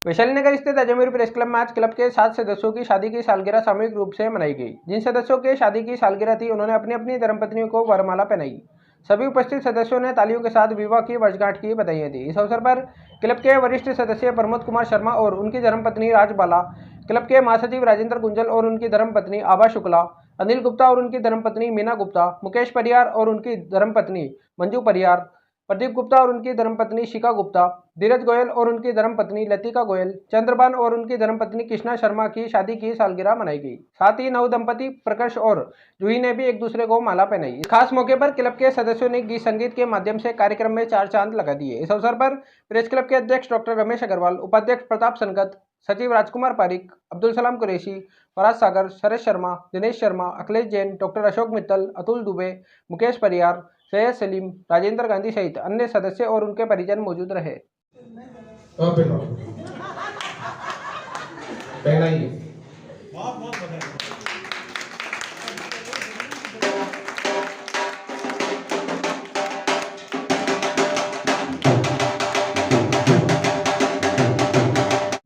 वैशाली नगर स्थित Ajmer press club में आज क्लब के 7 सदस्यों की शादी की सालगिरह सामूहिक रूप से मनाई गई। जिन सदस्यों के शादी की सालगिरह थी उन्होंने अपनी अपनी धर्मपत्नियों को वरमाला पहनाई। सभी उपस्थित सदस्यों ने तालियों के साथ विवाह की वर्षगांठ की बधाइयां दी। इस अवसर पर क्लब के वरिष्ठ सदस्य प्रमोद कुमार शर्मा और उनकी धर्मपत्नी राजबाला, क्लब के महासचिव राजेंद्र गुंजल और उनकी धर्मपत्नी आभा शुक्ला, अनिल गुप्ता और उनकी धर्मपत्नी मीना गुप्ता, मुकेश परियार और उनकी धर्मपत्नी मंजू परियार, प्रदीप गुप्ता और उनकी धर्मपत्नी शिखा गुप्ता, धीरज गोयल और उनकी धर्मपत्नी लतिका गोयल, चंद्रबान और उनकी धर्मपत्नी कृष्णा शर्मा की शादी की सालगिरह मनाई गई। साथ ही नव दंपति प्रकाश और जूही ने भी एक दूसरे को माला पहनाई। इस खास मौके पर क्लब के सदस्यों ने गीत संगीत के माध्यम से कार्यक्रम में 4 चांद लगा दिए। इस अवसर पर प्रेस क्लब के अध्यक्ष डॉक्टर रमेश अग्रवाल, उपाध्यक्ष प्रताप संकत, सचिव राजकुमार पारिक, अब्दुल सलाम कुरैशी, फराज सागर, शरद शर्मा, दिनेश शर्मा, अखिलेश जैन, डॉक्टर अशोक मित्तल, अतुल दुबे, मुकेश परियार, सैयद सलीम, राजेंद्र गांधी सहित अन्य सदस्य और उनके परिजन मौजूद रहे।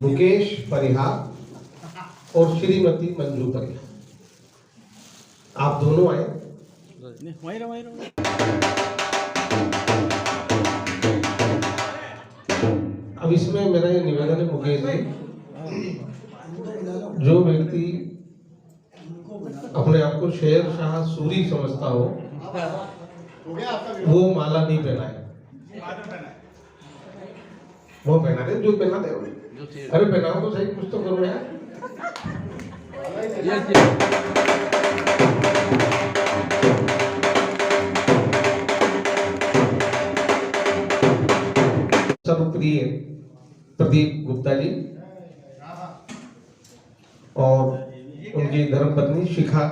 मुकेश परिहार और श्रीमती मंजू परिहार, आप दोनों आए। अब इसमें मेरा ये निवेदन है मुकेश जी, जो व्यक्ति अपने आप को शेर शाह सूरी समझता हो वो माला नहीं पहनाए। वो पहना दे जो पहना दे। अरे पहनाओ तो सही, कुछ तो करो यार। सर्वप्रिय प्रदीप गुप्ता जी और उनकी धर्मपत्नी शिखा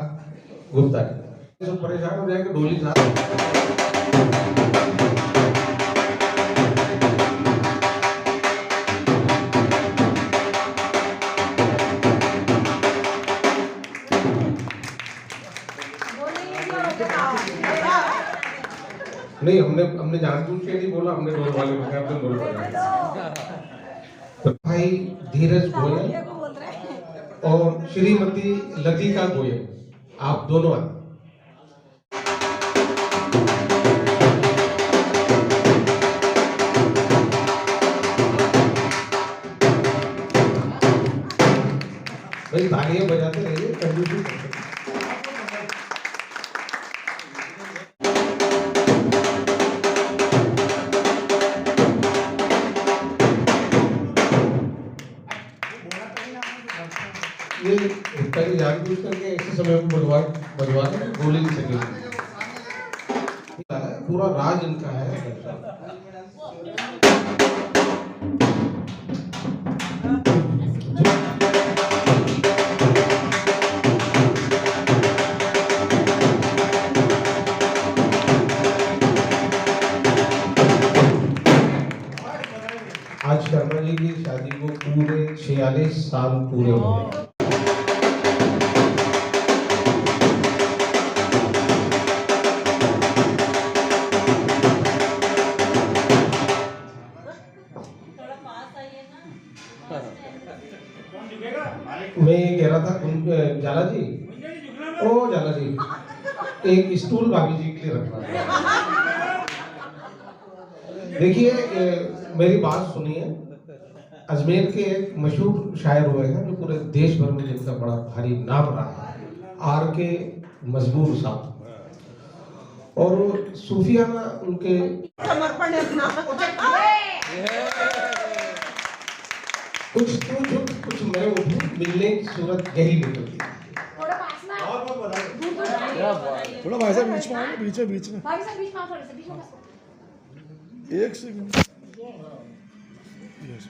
गुप्ता जी। सब परेशान हो जाएंगे डोली साहब। नहीं, हमने जानबूझ के नहीं बोला, हमने ढोल वाले को कहा ढोल बजाओ। तो भाई धीरज गोयल और श्रीमती लतिका गोयल, आप दोनों आए। भाई तालियां बजाते रहिए, कंजूसी करते। ये पहले जानबूझ करके ऐसे समय को बजवा के गोली नहीं सकेगी। पूरा राज इनका है। आज शर्मा जी की शादी को पूरे 46 साल पूरे हो गए। मैं ये कह रहा था जाला जी, ओ जाला जी, एक स्टूल भाभी जी के लिए रखना। देखिए, मेरी बात सुनिए। अजमेर के एक मशहूर शायर हुए हैं जो पूरे देश भर में जिनका बड़ा भारी नाम रहा है, आर के मजबूर साहब, और सूफियाना उनके समर्पण कुछ तू झुक कुछ मैं उठूं, मिलने की सूरत यही निकलती है। थोड़ा भाई साहब बीच में आओ, बीच में भाई साहब बीच में थोड़ा सा बीच में एक सेकंड। यस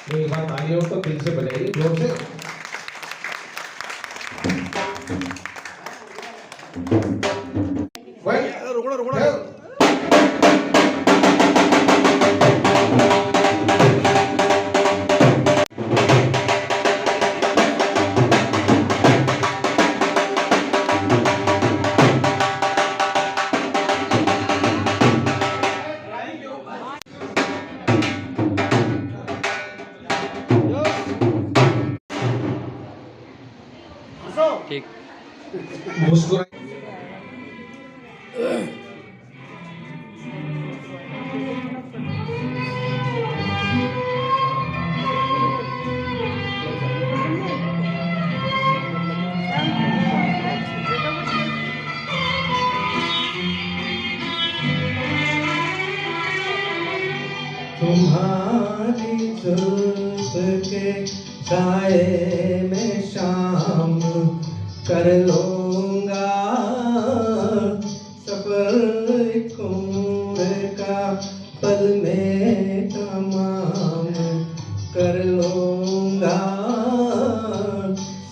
एक बार तालियों तो दिल से बजाइए, जोर से। रुकना तुम्हारी जुल्फ के साए में शाम कर लूंगा सफर एक उम्र का पल में तमाम कर लूंगा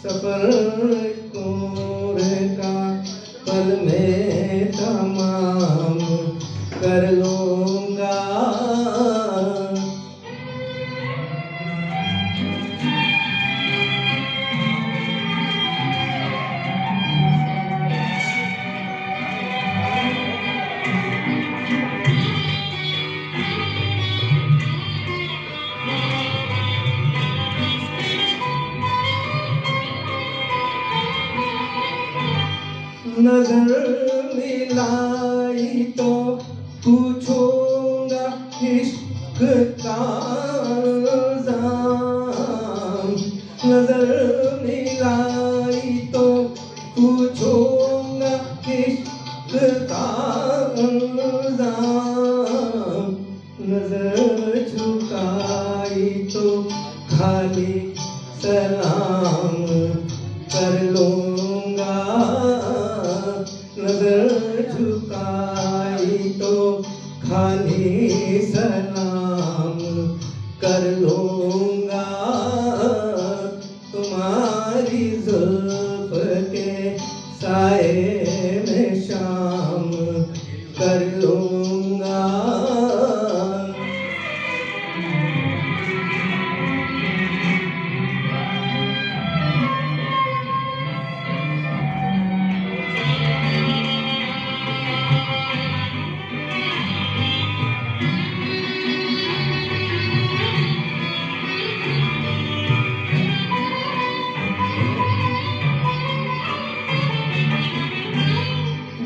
सफर एक उम्र का पल में तमाम कर लूंगा। नजर मिलाई तो पूछूंगा इश्क का इल्जाम। नजर मिलाई तो पूछूंगा इश्क का इल्जाम। नजर झुकाई तो खाली सलाम कर लूंगा। नजर झुकाई तो खाली सलाम कर लूंगा। तुम्हारी जुल्फ के साए में शाम कर लूंगा।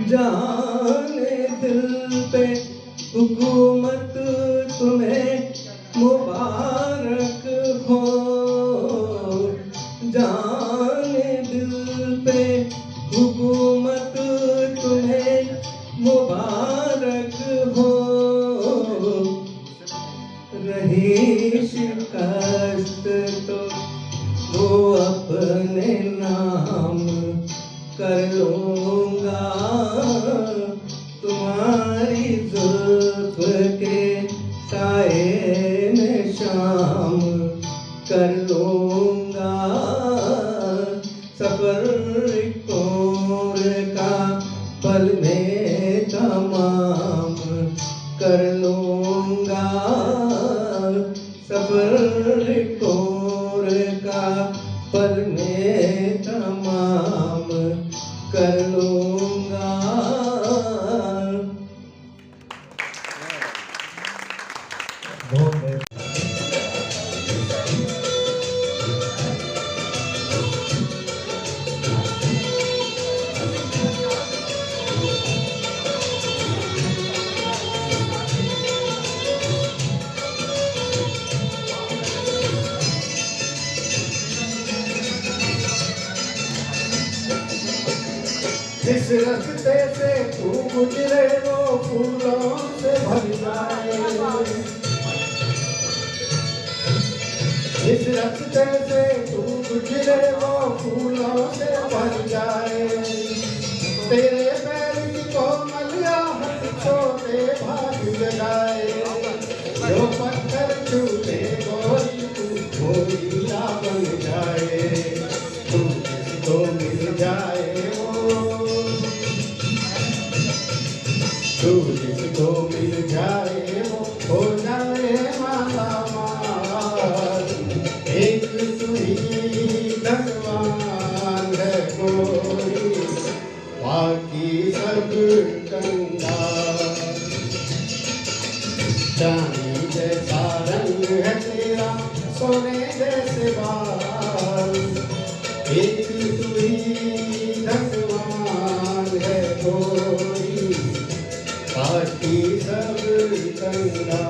जाने दिल पे हुकूमत तुम्हें मुबारक हो। जाने दिल पे हुकूमत तुम्हें मुबारक हो। रही शिकस्त तो वो अपने नाम कर लूंगा। तुम्हारी जुल्फ के साए में शाम कर लूंगा। सफर एक उम्र का पल में तमाम कर लूंगा। सफर एक उम्र का पल में तमाम कर लूंगा। जिस रास्ते से तू गुजरे वो फूलों से भर जाए। जिस रास्ते से तू गुजरे वो फूलों से भर जाए। तेरे पैर की कोमल आहट छोटे भाग जगाए। जो पत्थर छूटे गोरी तू हीरा बन जाए। तू जिसको मिल जाए तू जिसको मिल जाए वो हो जाए माला माल। एक तू ही भगवान है कोई बाकी सब कंगाल। चांदी जैसा रंग है तेरा सोने जैसे बाल। एक तू ही भगवान है कोई गंगा।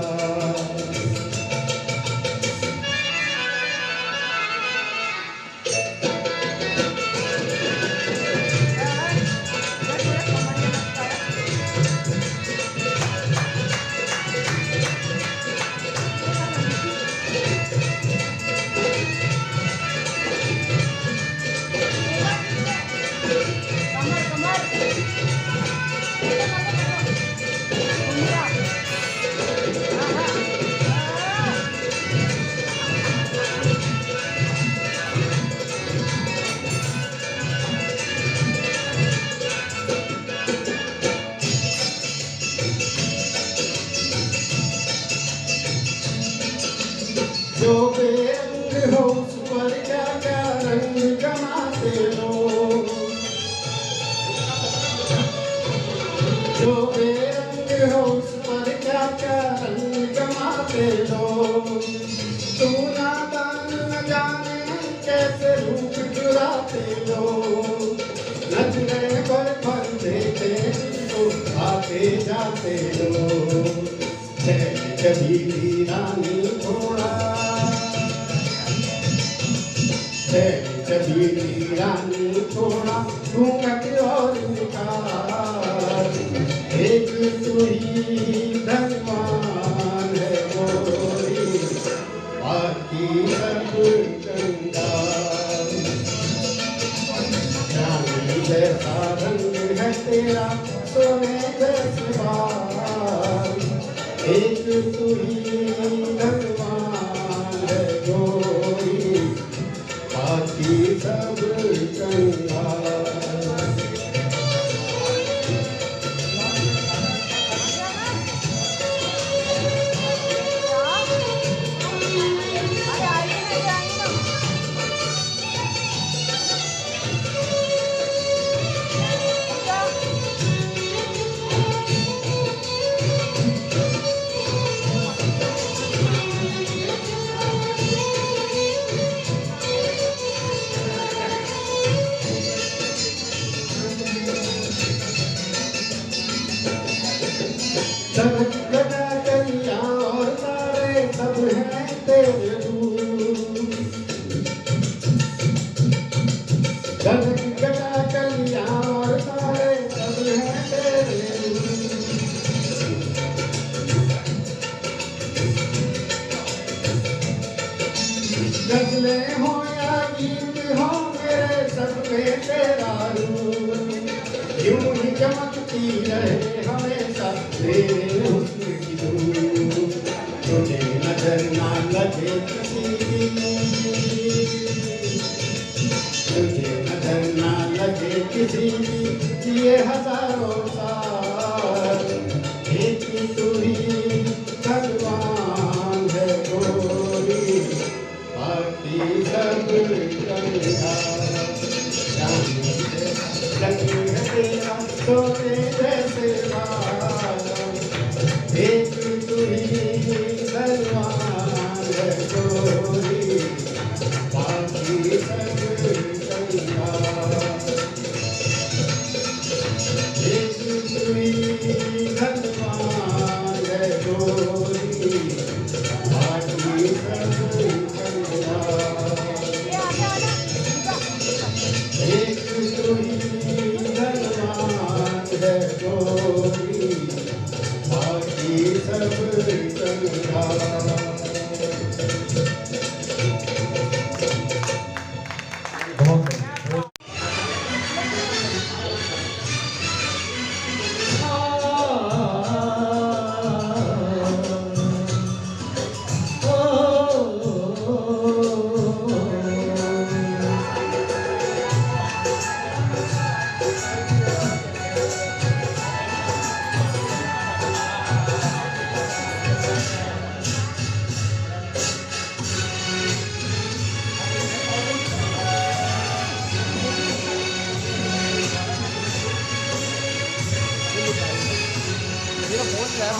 जो बेरंग हो उस पर क्या क्या रंग जमाते लोग। जो बेरंग हो उस पर क्या क्या रंग जमाते लोग। तू नादान न जाने कैसे रूप चुराते लोग। नजरे पर देते तो आते जाते लोग। कभी रानी थोड़ा कभी रानी थोड़ा घूंघट और निकाल। एक तू ही धनवान है गोरी, बाकी सब कंगाल। चांदी जैसा रंग है तेरा सोने जैसे बाल। एक तू ही भगवान है गोरी, बाकी सब कंगाल। सब गदा कलिया और तारे सब हैं तेरे दूर। सब गदा कलिया और तारे सब हैं तेरे दूर। गजलें हो या गीत हो मेरे सब में तेरा रूप। यूं ही चमकती रहे हमेशा तेरे हुस्न की धूप। तुझे नजर ना लगे किसी की, तुझे नजर ना लगे किसी की ये हजारों साल। एक तू ही भगवान है गोरी, बाकी सब कंगाल। रंग तेरा सोने जैसे बाल। एक तू ही भगवान है गोरी, बाकी सब कंगाल। एक तू ही भगवान है गोरी, बाकी सब कंगाल। एक तू ही भगवान है गोरी, बाकी सब कंगाल।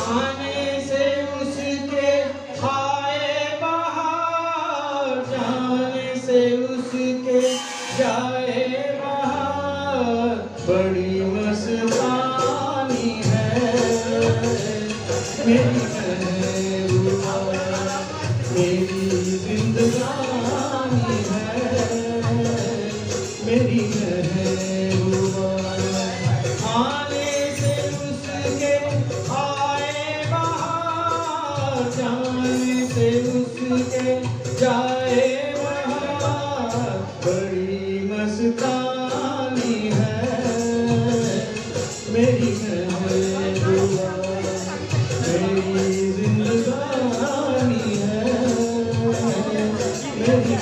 आने से उसके आए बाहर, जाने से उसके जाए बाहर। बड़ी मस्तानी है मेरी महबूबा मेरी जिंदगानी है, मेरी महबूबा। आने से उसके आए बहार, जाने से उसके जाए बहार, बड़ी मस्तानी है मेरी महबूबा मेरी जिंदगानी है, मेरी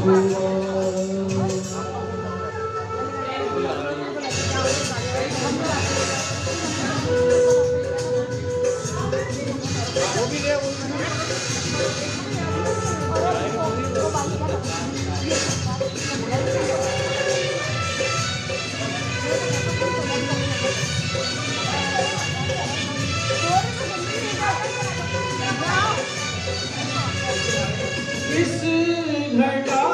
महबूबा। इस घटा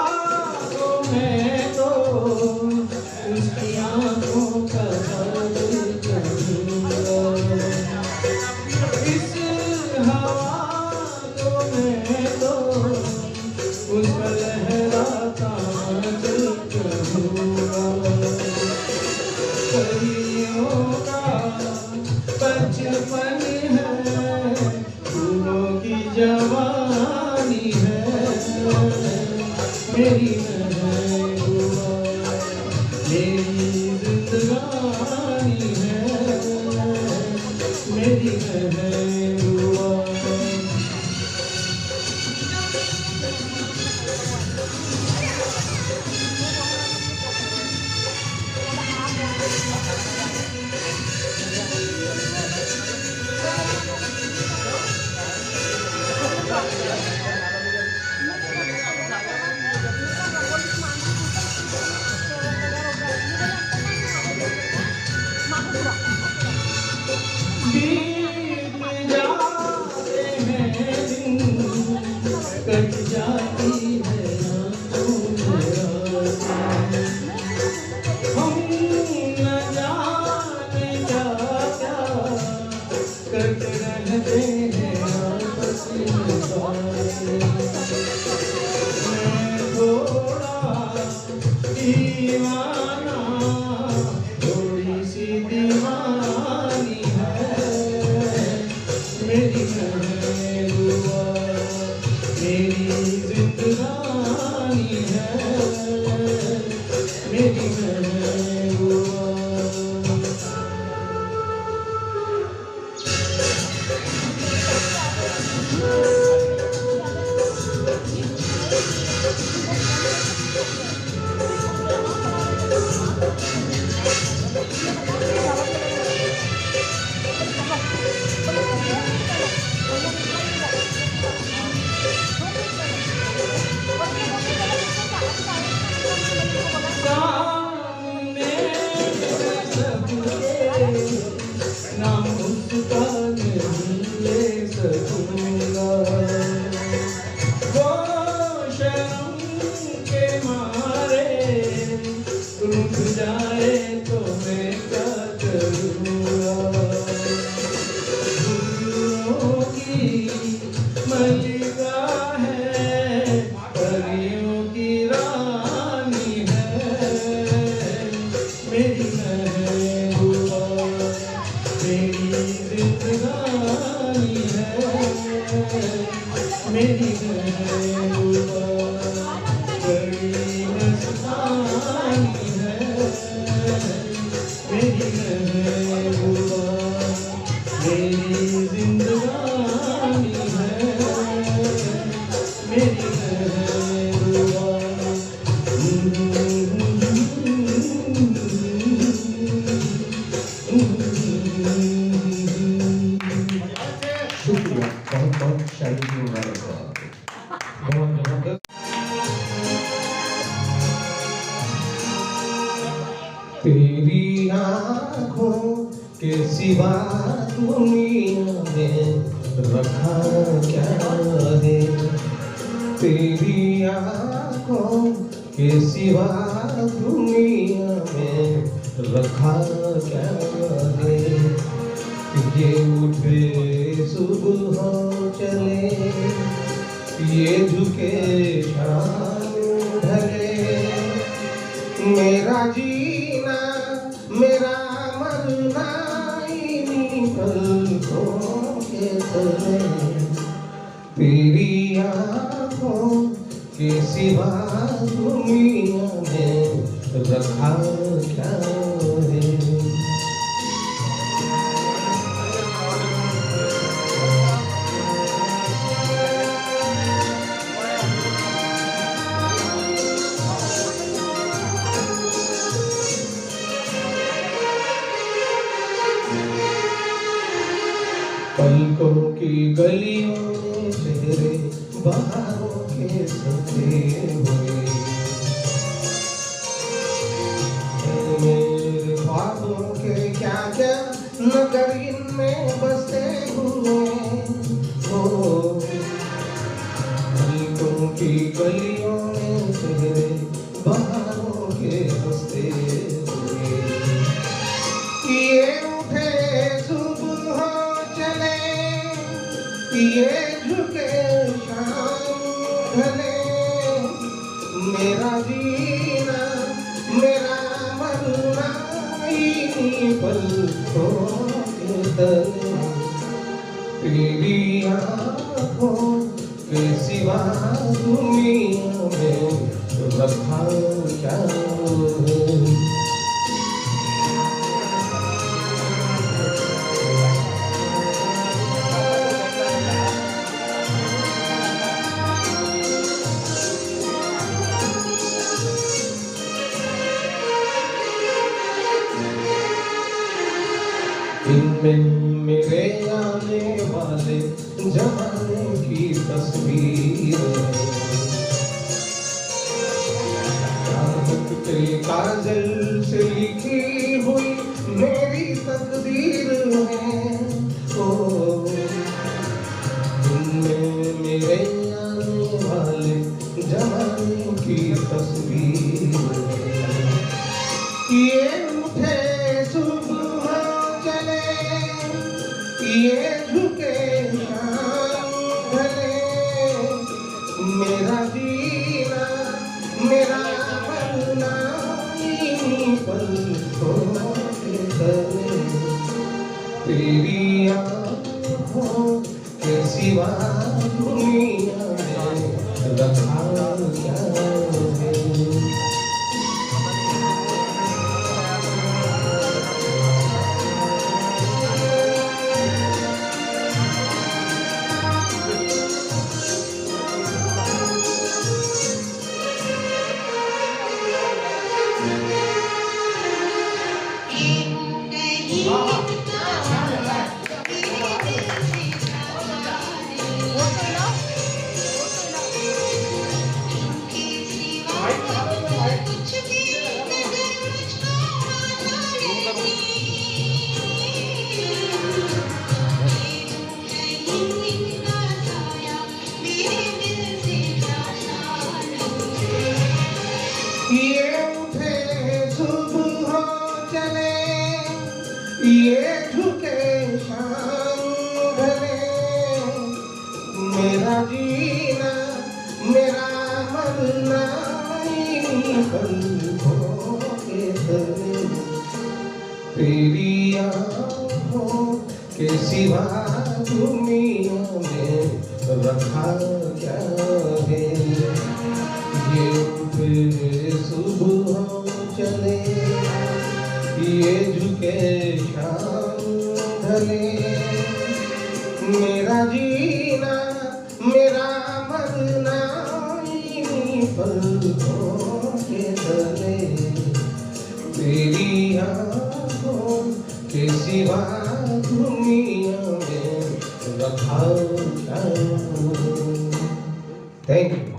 को मैं तो उसकी आंखों का हाल कहूँगा, इस हवा को मैं तो उसका लहराता दिल कहूँगा। परियों का बचपन है, फूलों की जवानी है मेरी महबूबा मेरी जिंदगानी है, मेरी महबूबा। बीत जाते हैं दिन, कट जाती है आंखों में रातें, हम न जाने क्या क्या करते रहते हैं आपस में बातें। मैं थोड़ा दीवाना, थोड़ी सी दीवानी है मेरी महबूबा मेरी जिंदगानी है, मेरी महबूबा। सामने सबके नाम उसका नहीं ले सकूंगा, वो शर्म के मारे रुक जाए तो मैं क्या करूँगा। फूलों की मलिका है, परियों की रानी है मेरी महबूबा मेरी जिंदगानी है, मेरी महबूबा बड़ी मस्तानी है मेरी महबूबा मेरी जिंदगानी है, मेरी महबूबा। शुक्रिया, बहुत बहुत शायरी की मुबारकबाद। बहुत जबरदस्त। तेरी आँखों के सिवा दुनिया में रखा क्या है, तेरी आँखों के सिवा दुनिया में रखा क्या है। ये उठे सुबह चले, ये झुके शाम ढले, मेरा जीना मेरा मरना इन्हीं पलकों के तले, तेरी आँखों के सिवा दुनिया में रखा क्या है। पलकों की गलियों में चेहरे बहारों के सजे हुए, मेरे ख्वाबों के क्या क्या नगर इनमें बसे हुए हो। पलकों की गलियों में चेहरे बहारों के बसते हुए, ये उठे सुबह चले, ये झुके शाम ढले, मेरा जीना मेरा मरना इन्हीं पलकों के तले, तेरी आँखों के सिवा दुनिया में रखा क्या है। इनमें मेरे आने वाले जमाने की तस्वीर है, चाहत के काजल से लिखी हुई मेरी तकदीर है। ओ इनमें मेरे आने वाले जमाने की तस्वीर है, ये उठे सुबह चले, ये झुके शाम ढले, मेरा जीना मेरा मरना इन्हीं पलकों के तले, तेरी आँखों के सिवा दुनिया में रखा क्या है। ये उठे सुबह चले, ये झुके शाम ढले, मेरा जीना मेरा मरना इन्हीं पलकों के तले, तेरी आँखों के सिवा दुनिया में रखा क्या है। ये उठे सुबह चले, ये झुके शाम ढले, मेरा जीना मेरा मरना इन्हीं पलकों के तले, तेरी आँखों के सिवा दुनिया में रखा क्या। Thank you.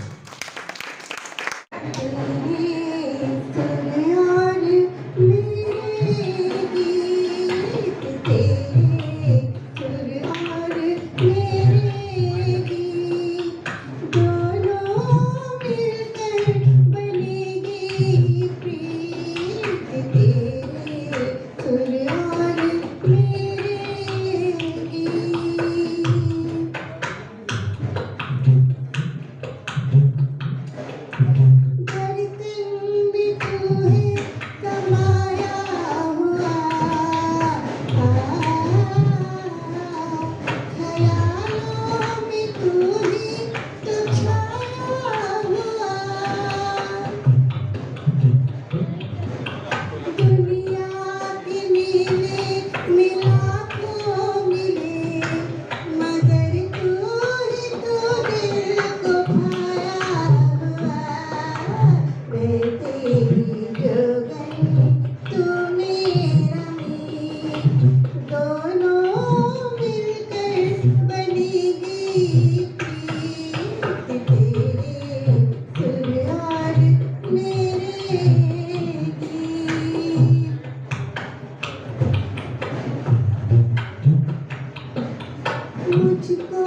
मुझको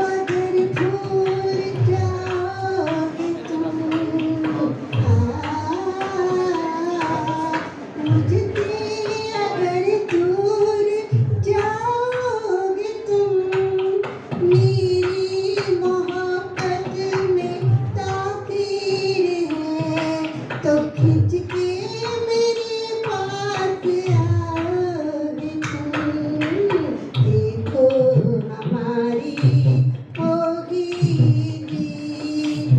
अगर भूल जाओगे तुम, मुझसे अगर दूर जाओगे तुम, मेरी मोहब्बत में ताक़ीर है तो खिंच के मेरे पास आओगे तुम। देखो हमारी होगी जीत,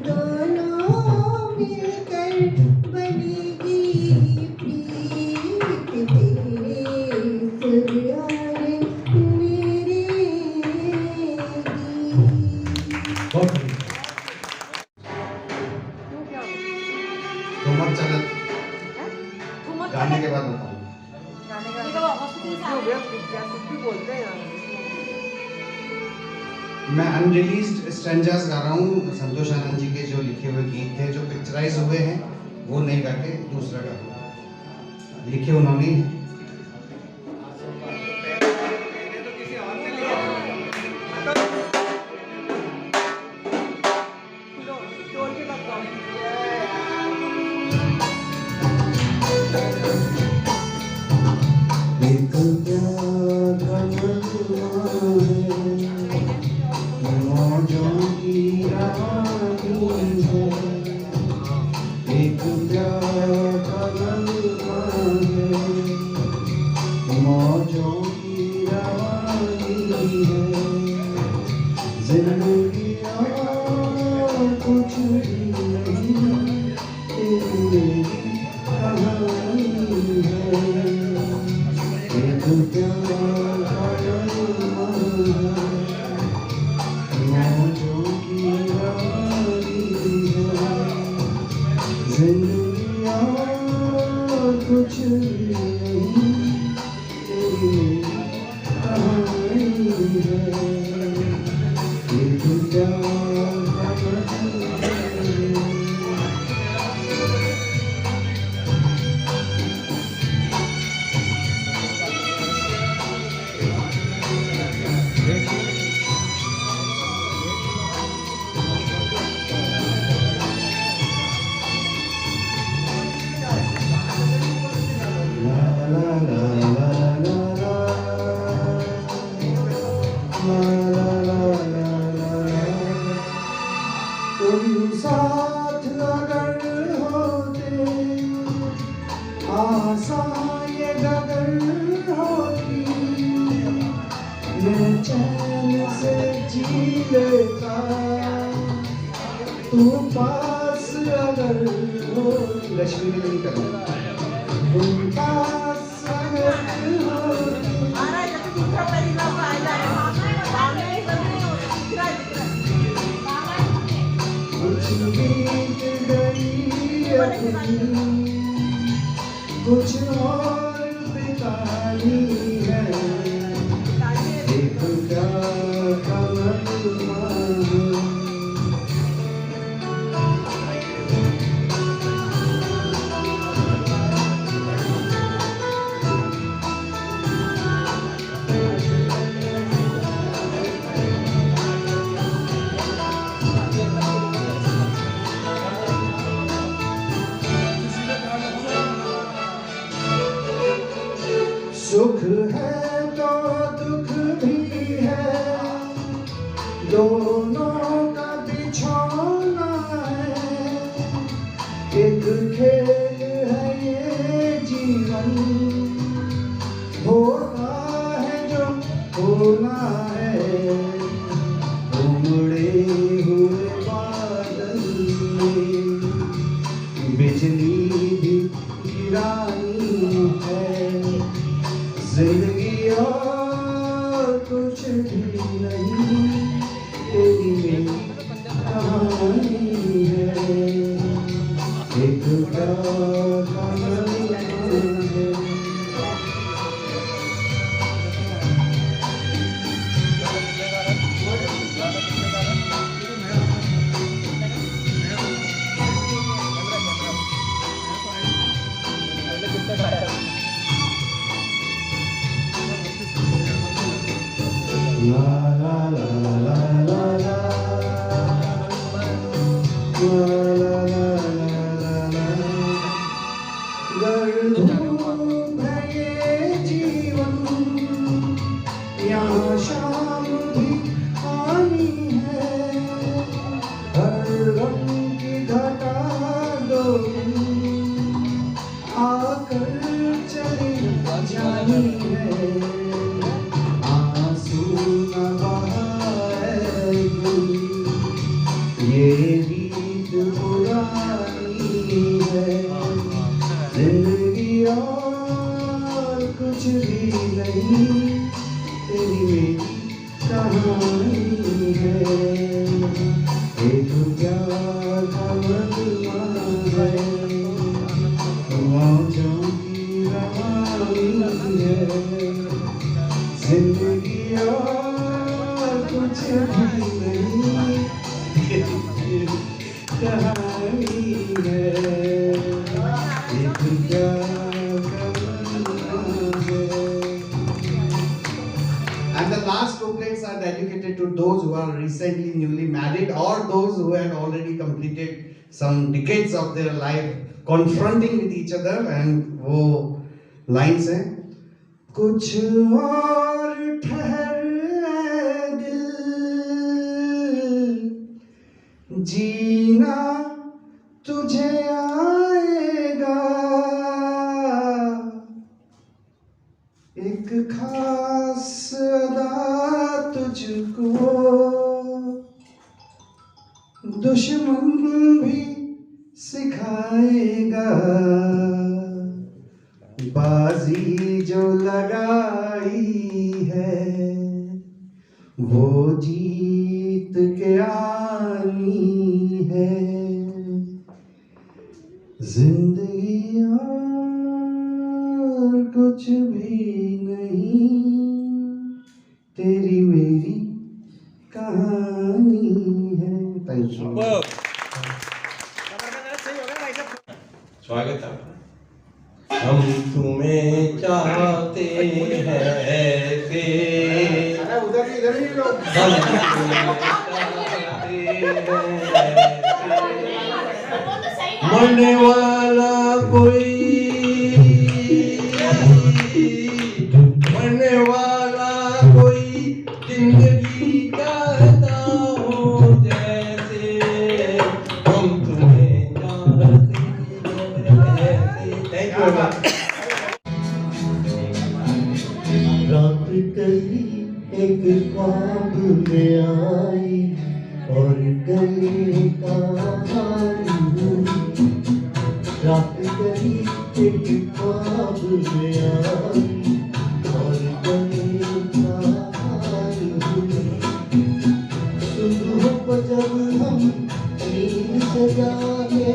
दोनों मिलकर बनेगी प्रीत, तेरे सुर और मेरे गीत। बहुत बढ़िया। ठुमक चलत गाने के बाद बताऊँ। मैं अनरिलीज्ड स्ट्रेंजर्स गा रहा हूँ, संतोष आनंद जी के जो लिखे हुए गीत थे जो पिक्चराइज हुए हैं वो नहीं गा के दूसरा गा रहा हूँ। लिखे उन्होंने ही हैं। एक प्यार का मजमा है, मौजों की रानी है। एक प्यार का मजमा है, मौजों की रानी है। जिंदगी और कुछ भी नहीं, तेरी कहानी है। एक प्यार का मजमा है, मौजों की रानी है। जिंदगी और कुछ नहीं, तेरी कहानी है। एक प्यार का मजमा है। La la la la la la, la la la la la la। तुम साथ अगर होते, आसान ये डगर होती, मैं चैन से जी लेता। तू पास अगर हो, लक्ष्मी के लिए करूँ। तुम पास अगर हो, कुछ बीत गई अपनी, कुछ और बितानी है। एक प्यार का मजमा है। सुख है तो दुख भी है, दोनों का बिछोना है। एक खेल है ये जीवन, होता है जो होना है। उमड़े हुए बादल में बिजली भी गिरानी है। जिंदगी और कुछ भी नहीं, तेरी मेरी कहानी है। एक प्यार का मजमा है। La यहाँ शाम भी आनी है, हर रंग की घटा दो आकर चली जानी है, आंसू न बहाए गुल, ये रीत पुरानी है, जिंदगी और कुछ भी नहीं, तेरी मेरी कहानी है, एक प्यार का मजमा है, मौजों की रवानी है, जिंदगी और कुछ भी नहीं, तेरी कहानी है, एक प्यार का मजमा है। And the last couplets are dedicated to those who are recently newly married or those who had already completed some decades of their life confronting with each other, and वो lines हैं, कुछ और ठहर दिल, जीना तुझे आएगा, एक खास अदा तुझको दुश्मन भी सिखाएगा, बाजी जो लगाई है वो जीत के आनी है, जिंदगी और कुछ भी नहीं, तेरी मेरी कहानी है। Thank you. स्वागत है। हम तुम्हें चाहते हैं ऐसे, हम तुम्हें चाहते हैं ऐसे, मरने वाला कोई, मरने वाला कोई जिंदगी चाहता हो जैसे, हम तुम्हें चाहते हैं ऐसे। Thank you. रात कली एक ख्वाब में आई और गले का हार हुई, रात कली एक ख्वाब में आई और गले का हार हुई, सुबह को जब हम नींद से जागे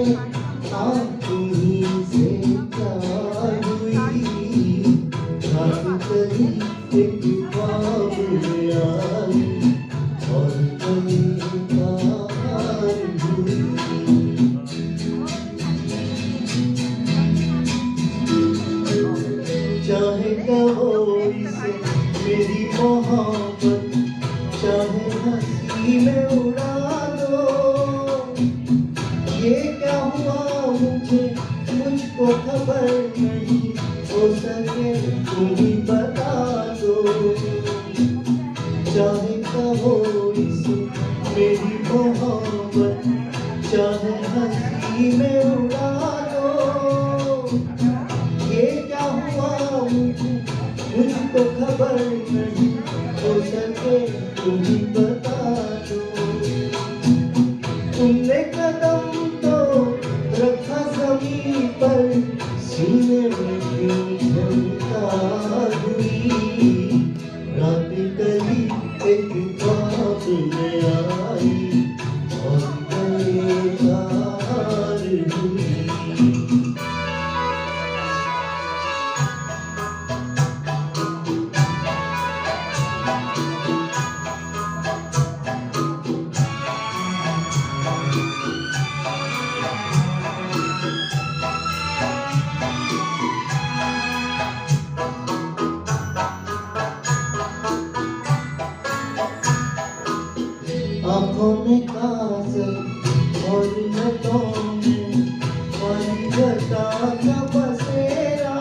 आँख ही से प्यार हुई, रात कली एक ख्वाब में आई और गले का हार हुई, चाहे कहो इसे मेरी मोहब्बत, चाहे हंसी में उड़ा दो, ये क्या हुआ मुझको खबर नहीं, हो सके तुम ही बता दो, चाहे कहो इसे मेरी मोहब्बत, चाहे हंसी में उड़ा दो, ये क्या हुआ मुझको खबर नहीं, हो सके तुम ही बता दो, तुमने कदम तो रखा जमीन पर, सीने में क्यों झंकार हुई, रात कली एक ख्वाब में आई और गले का हार हुई। आँखों में काजल और नटों में परिजता का बसेरा,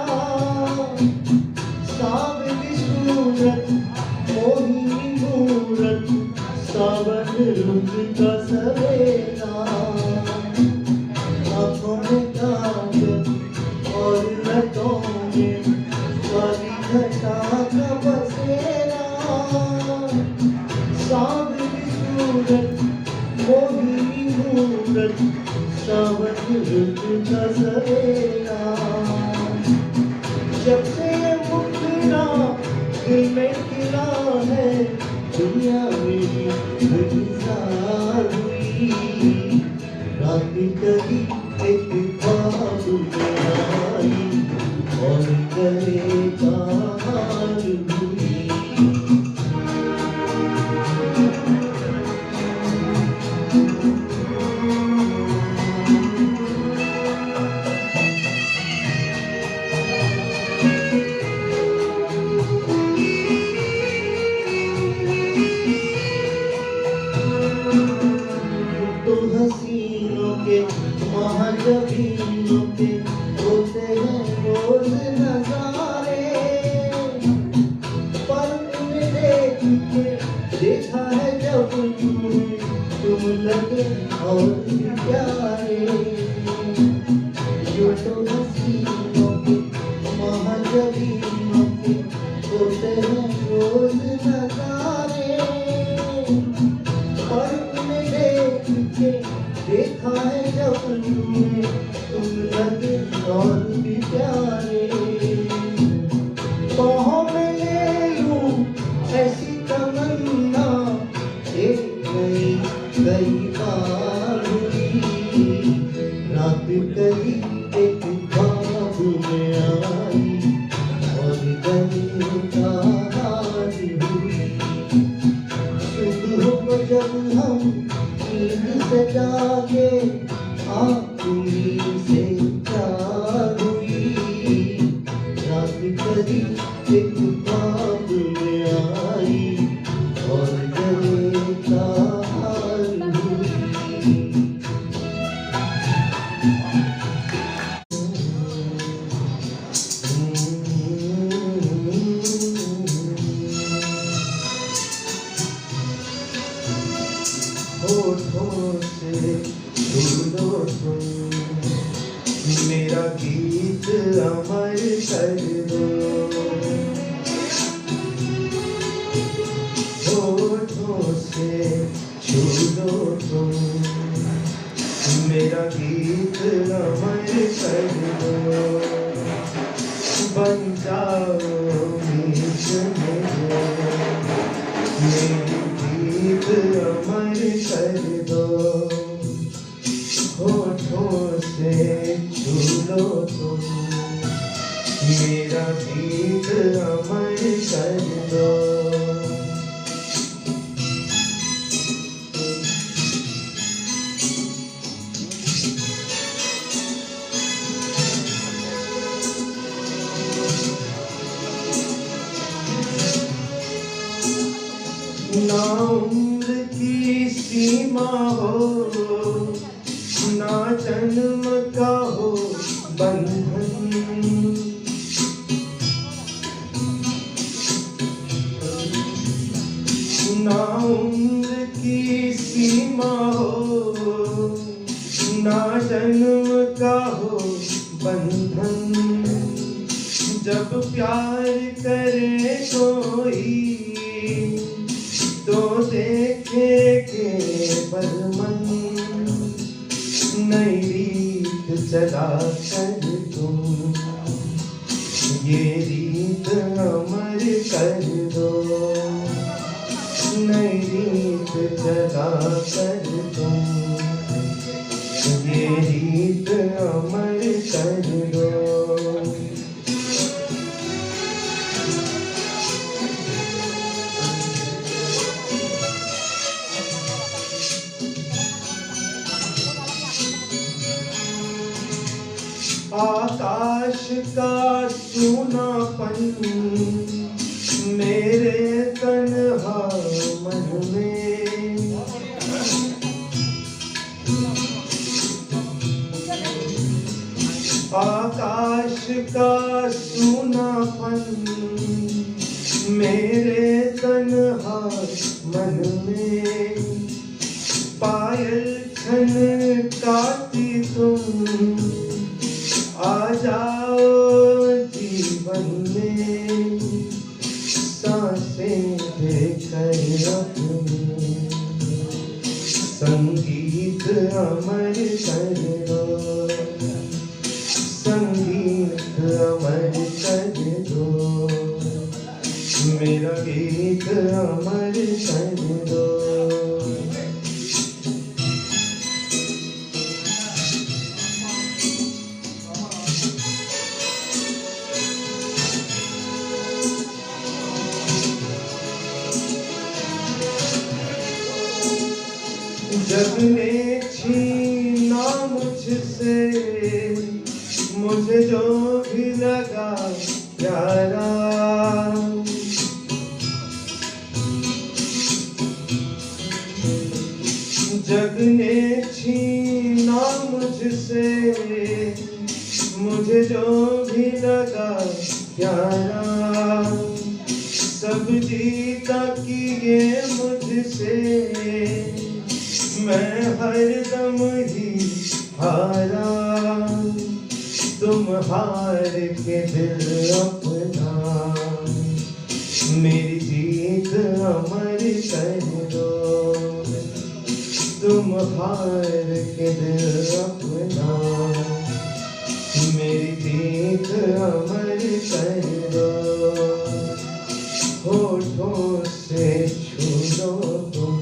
सावली सूरत सावरी सूरत मोहिनी मूरत सावन रुत का सवेरा जब से ये मुखड़ा दिल में खिला है दुनिया मेरी गुलजार हुई रात कभी एक ख्वाब में आई और गले का हार हुई तो हसीनों के महाजबीनों के होते हैं रोज नजारे पर उन्हें देख के देखा है जब तुम लगे और भी प्यारे जो तो हसीनों के महाजबीनों के होते हैं रोज नजारे पर उन्हें देख के देखा है जब तुम लगे और भी प्यारे बाहों में ले लूं ऐसी तमन्ना एक गई बार हुई रात कभी एक ख्वाब में आई और गली का हार हुई सुबह को जब हम नींद से जागे आँखों से प्यार हुई रात कभी एक ख्वाब में आई और गले का हार हुई होठों से सुनो तुम मेरा गीत अमर कर दो होठों से सुनो तुम मेरा गीत अमर कर दो बन जाओ मीत मेरी गीत अमर कर दो होठों से छू लो तुम मेरा गीत अमर कर दो ना उम्र की सीमा हो ना जन्म का हो बंधन ना उम्र की सीमा हो ना जन्म का हो बंधन जब प्यार करे कोई तो देखे केवल मन नई रीत चला कर तुम ये रीत अमर कर दो नई रीत चला कर तुम ये रीत अमर कर दो आकाश का सूनापन मेरे तन्हा मन में आकाश का सूनापन मेरे तन्हा मन में पायल छनकाती तुम आ जाओ जीवन में सांसें लेकर है अपनी, संगीत अमर कर दो, संगीत अमर कर दो, मेरा गीत अमर कर दो। जग ने छीना मुझसे मुझे जो भी लगा प्यारा, जग ने छीना मुझसे मुझे जो भी लगा प्यारा, सब जीता किए मुझसे मैं हरदम ही हारा, तुम हार के दिल अपना मेरी जीत अमर कर दो, तुम हार के दिल अपना मेरी जीत अमर कर दो। होठों से छू लो तुम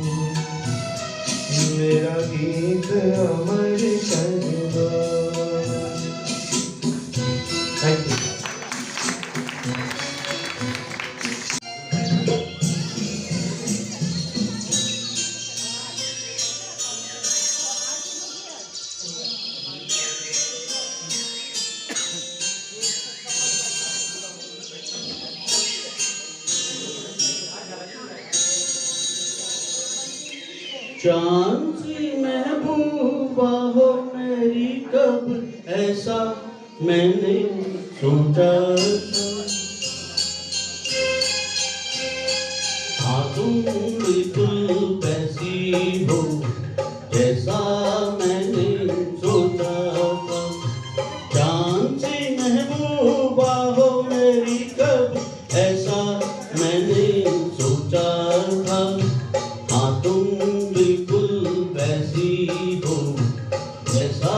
मेरा गीत अमर कर दो। Thank you. चांद सी महबूबा हो मेरी कब ऐसा मैंने सोचा था, तुम बिल्कुल वैसी हो जैसा मैंने सोचा था। चांद सी महबूबा हो मेरी कब ऐसा मैंने सोचा था, हाँ तुम बिल्कुल वैसी हो जैसा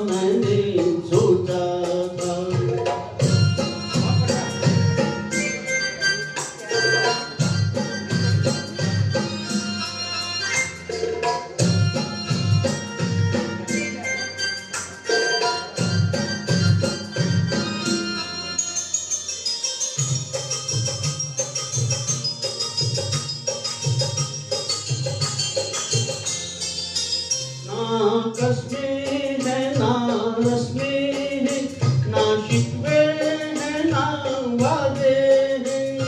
मैंने सोचा था। ना कस्में है ना रस्में है, ना शिकवे है ना वादे हैं।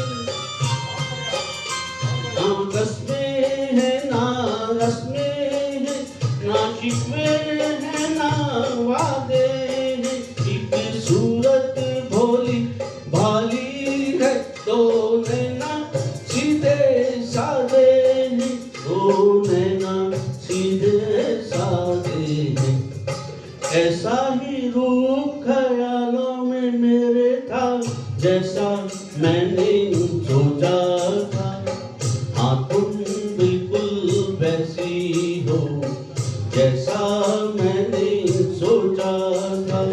ना कस्में है ना रस्में है, ना शिकवे है ना वादे हैं। एक सूरत भोली भाली है तो नैना सीधे सादे हैं, तो नैना सीधे सादे हैं। ऐसा ही रूप ख्यालों में मेरे था जैसा मैंने सोचा था, हाँ तुम बिल्कुल वैसी हो जैसा मैंने सोचा था।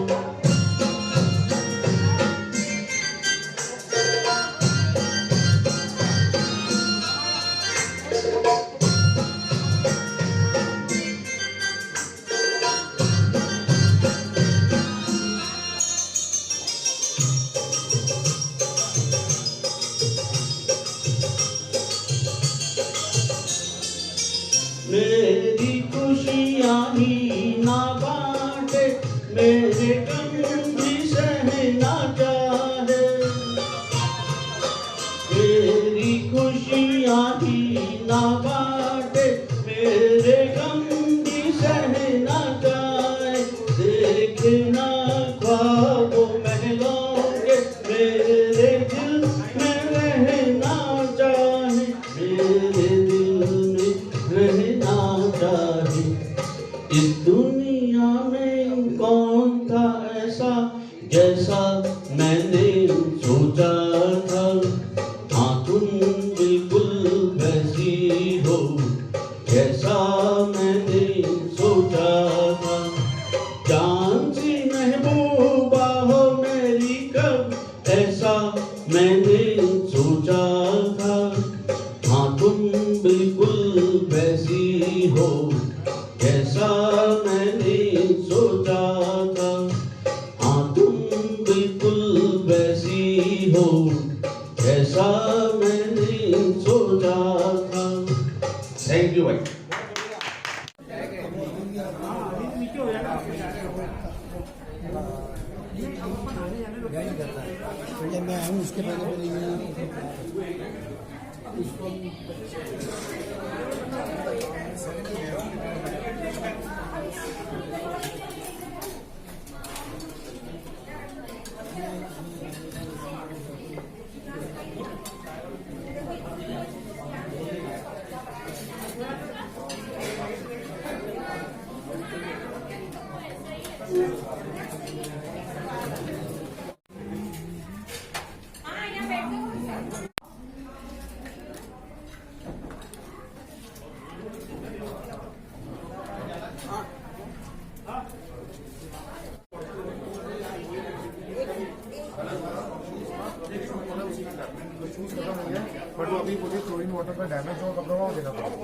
मेरी खुशियाँ ही ना बांटे, मेरे गम भी सहना चाहे। मेरी खुशियाँ ही ना बांटे, मेरे गम भी सहना चाहे। देखना ख्वाबों महलों के मेरे दिल में रहना चाहे, मेरे दिल में रहना चाहे। इस दुनिया में कौन था ऐसा जैसा मैंने सोचा था, हाँ तुम बिल्कुल वैसा हो जैसा मैंने सोचा था। जान सी महबूबा हो मेरी कब ऐसा मैंने सोचा था। हाँ तुम बिल्कुल वैसी हो जैसा मैंने सोचा था। हाँ तुम बिल्कुल वैसी हो जैसा मैंने सोचा था। थैंक यू भाई। मैं आऊँ उसके पहले बट वो अभी बोलिए क्लोरीन वाटर में डैमेज हो कपड़ा वहाँ देना पड़ेगा।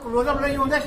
क्लोजअप नहीं होंगे।